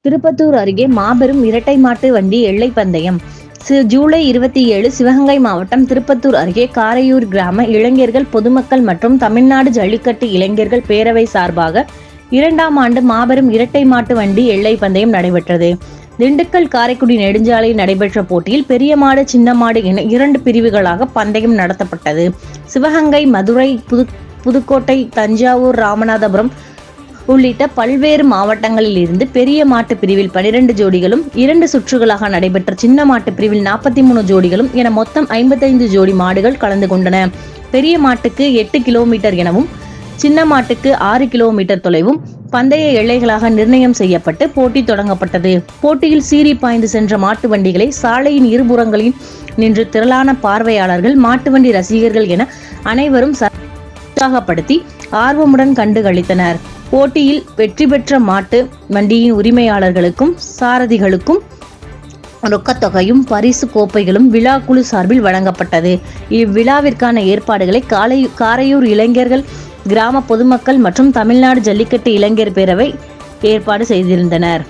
திருப்பத்தூர் அருகே மாபெரும் இரட்டை மாட்டு வண்டி எல்லை பந்தயம். ஜூலை 27 சிவகங்கை மாவட்டம் திருப்பத்தூர் அருகே காரையூர் கிராம இளைஞர்கள், பொதுமக்கள் மற்றும் தமிழ்நாடு ஜல்லிக்கட்டு இளைஞர்கள் பேரவை சார்பாக 2ஆம் ஆண்டு மாபெரும் இரட்டை மாட்டு வண்டி எல்லை பந்தயம் நடைபெற்றது. திண்டுக்கல் காரைக்குடி நெடுஞ்சாலையில் நடைபெற்ற போட்டியில் பெரிய மாடு, சின்ன மாடு என 2 பிரிவுகளாக பந்தயம் நடத்தப்பட்டது. சிவகங்கை, மதுரை, புதுக்கோட்டை, தஞ்சாவூர், ராமநாதபுரம் உள்ளிட்ட பல்வேறு மாவட்டங்களில் இருந்து பெரிய மாட்டு பிரிவில் 12 ஜோடிகளும், 2 சுற்றுகளாக நடைபெற்ற சின்ன மாட்டு பிரிவில் 43 ஜோடிகளும் என மொத்தம் 55 ஜோடி மாடுகள் கலந்து கொண்டன. பெரிய மாட்டுக்கு 8 கிலோமீட்டர் எனவும், சின்ன மாட்டுக்கு 6 கிலோமீட்டர் தொலைவும் பந்தய எல்லைகளாக நிர்ணயம் செய்யப்பட்டு போட்டி தொடங்கப்பட்டது. போட்டியில் சீறி பாய்ந்து சென்ற மாட்டு வண்டிகளை சாலையின் இருபுறங்களில் நின்று திரளான பார்வையாளர்கள், மாட்டு வண்டி ரசிகர்கள் என அனைவரும் உற்சாகப்படுத்தி ஆர்வமுடன் கண்டு களித்தனர். போட்டியில் வெற்றி பெற்ற மாட்டு வண்டியின் உரிமையாளர்களுக்கும் சாரதிகளுக்கும் ரொக்கத்தொகையும் பரிசு கோப்பைகளும் விழா குழு சார்பில் வழங்கப்பட்டது. இவ்விழாவிற்கான ஏற்பாடுகளை காரையூர் இளைஞர்கள், கிராம பொதுமக்கள் மற்றும் தமிழ்நாடு ஜல்லிக்கட்டு இளைஞர் பேரவை ஏற்பாடு செய்திருந்தனர்.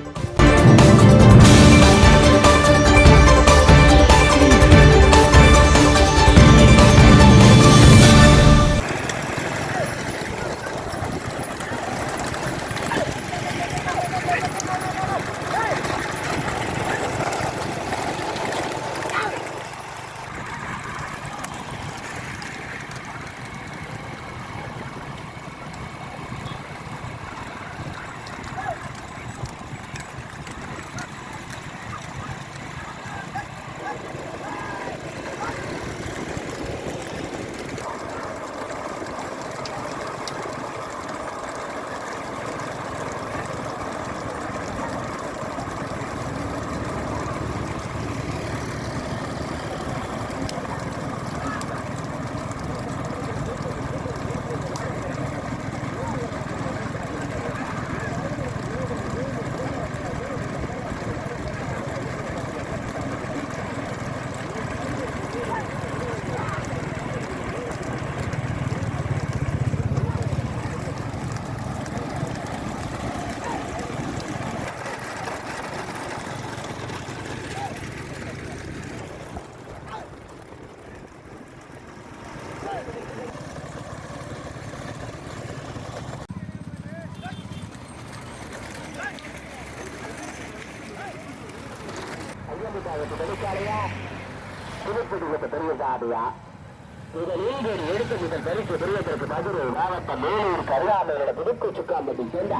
இதில் எடுத்து முதல் பரிசு பெரியதற்கு மதுரை மாவட்டம் மேலூர் கருகாமையோட புதுக்கு சுக்காம்பட்டி சேர்ந்த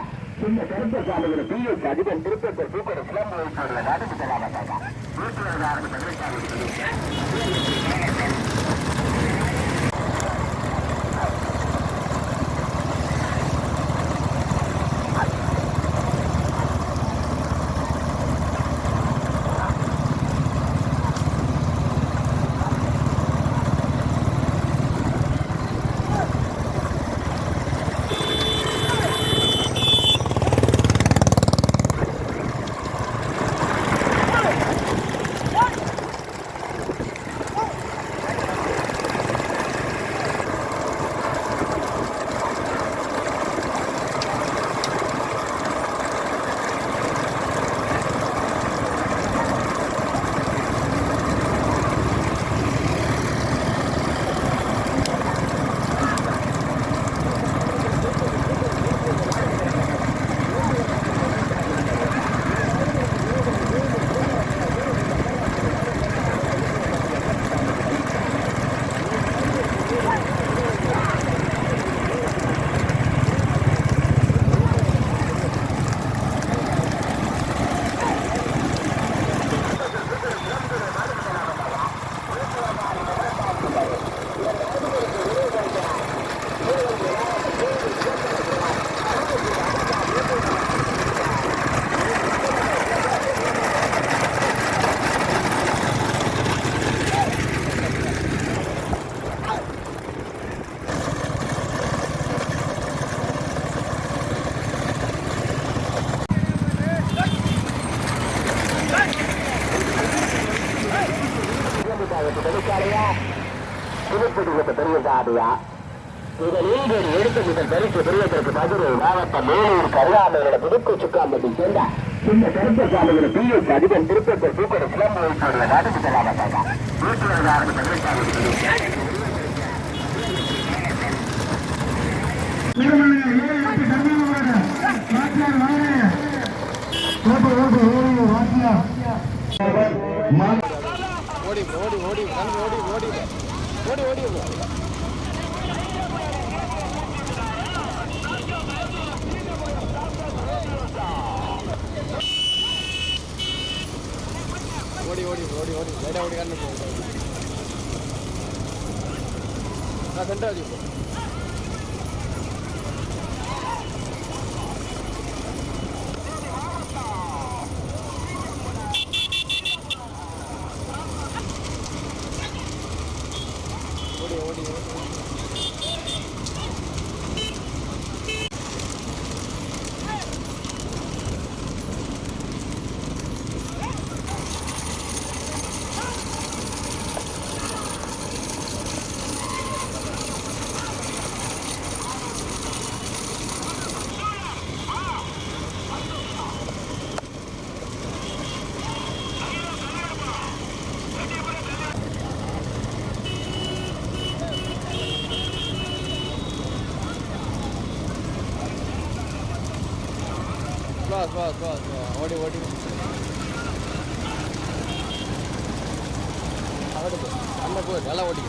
இந்த கருத்த சாலையில் பிஎஸ் அதிபர் திருப்பத்தூர் பூக்கடை சிலம்பு வைத்துள்ள நாடு முதலாவதாக காவியா. முதலில் எடுத்த முதல் பரிசு பெறுவதற்கு மதுரை மாவட்டம் மேலூர் கருகாமையோட புதுக்கு சுக்காம்பட்டி சேர்ந்த இந்த கருப்ப சாலைகளை பிஎஸ் அதிபன் திருப்பத்தூர் பூக்கட சிலம்பு வைத்தோட நாட்டு முதலாவதாக ஓடி ஓடி ஓடி ஓடி ஓடி ஓடி ஓடி ஓடி ஓடி ஓடி ஓடி லைட்டாக ஓடி கண்ணு நான் சென்டர் அடி ஓடி ஓடி बस बस बस ओडी ओडी अन्न को நல்லா ஓடி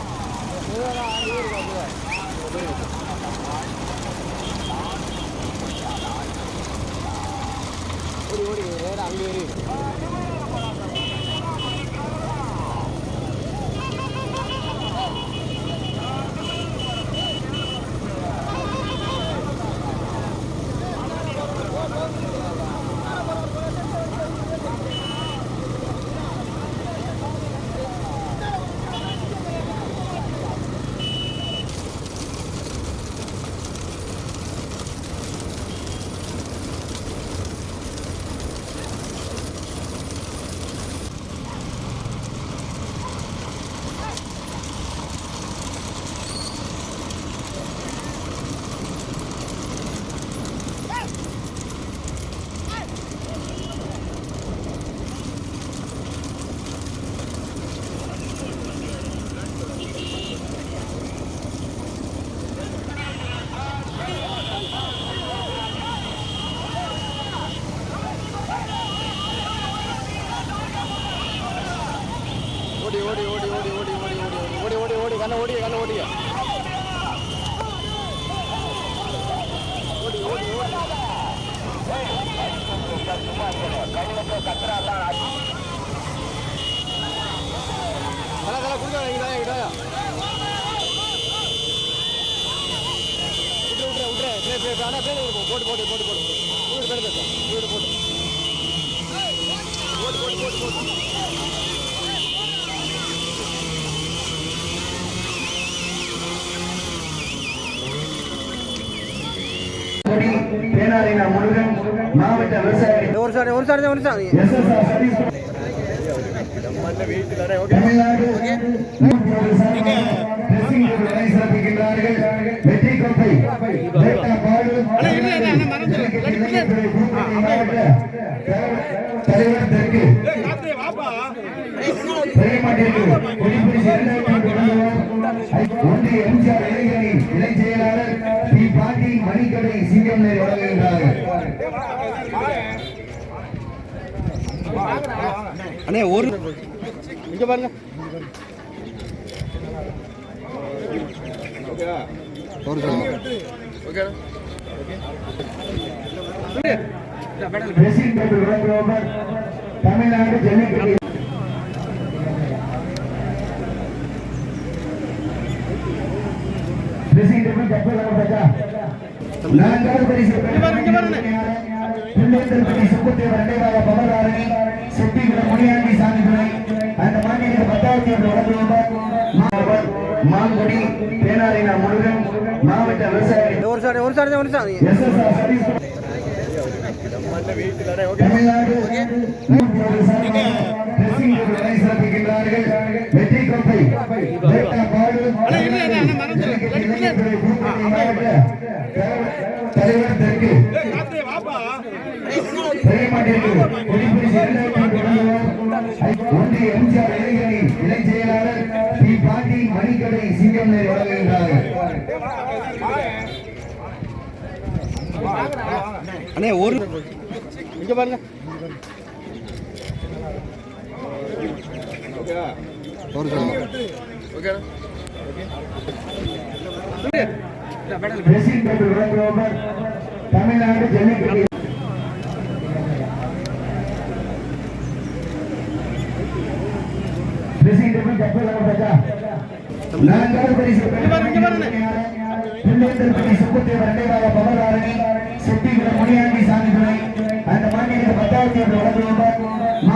ஓடி ஓடி நேரா அங்க ஏறி ஓடி ஓடி ஓடி ஓடி ஓடி ஓடி ஓடி ஓடி ஓடி கண்ண ஓடி கண்ண ஓடி ஓடி ஓடி ஓடி கல கல குடுங்க இதாயா இதாயா விட்டு விட்டு விட்டு ப்ளே ப்ளே ஆனா ப்ளே போட்டு போட்டு போட்டு போட்டு வீடு பேர் பேச வீடு போட்டு போட்டு போட்டு போட்டு போட்டு மாவட்ட விவசாயி ஒரு சாரி வெற்றி கோப்பை ஒன்றிய எம்ஜிஆர் இளைஞரணி இணை செயலாளர் பி பாண்டி மணிக்கடை சிங்கம் வழங்குகின்றார்கள். அண்ணே ஒரு இங்க பாருங்க ஒரு ஓகே தமிழ்நாடு ஜல்லிக்கட்டு நான்காவது பரிசு முனியாண்டி சாமிதுரை அந்த மாநில 10வது மாங்குடி பேனாரினா முருகன் மாவட்ட விவசாயி தமிழ்நாடு வெற்றி கோப்பை தலைவர் தெற்கு ஒன்றிய எம்ஜிஆர் இளைஞரணி இணை செயலாளர் பி பாண்டி மணிக்கடை சிங்கம் வழங்குகின்றார்கள். அண்ணே ஒரு இங்க பாருங்க. தமிழ்நாடு ஜல்லிக்கட்டு முனியாண்டி சாமி அந்த மாநில 10,000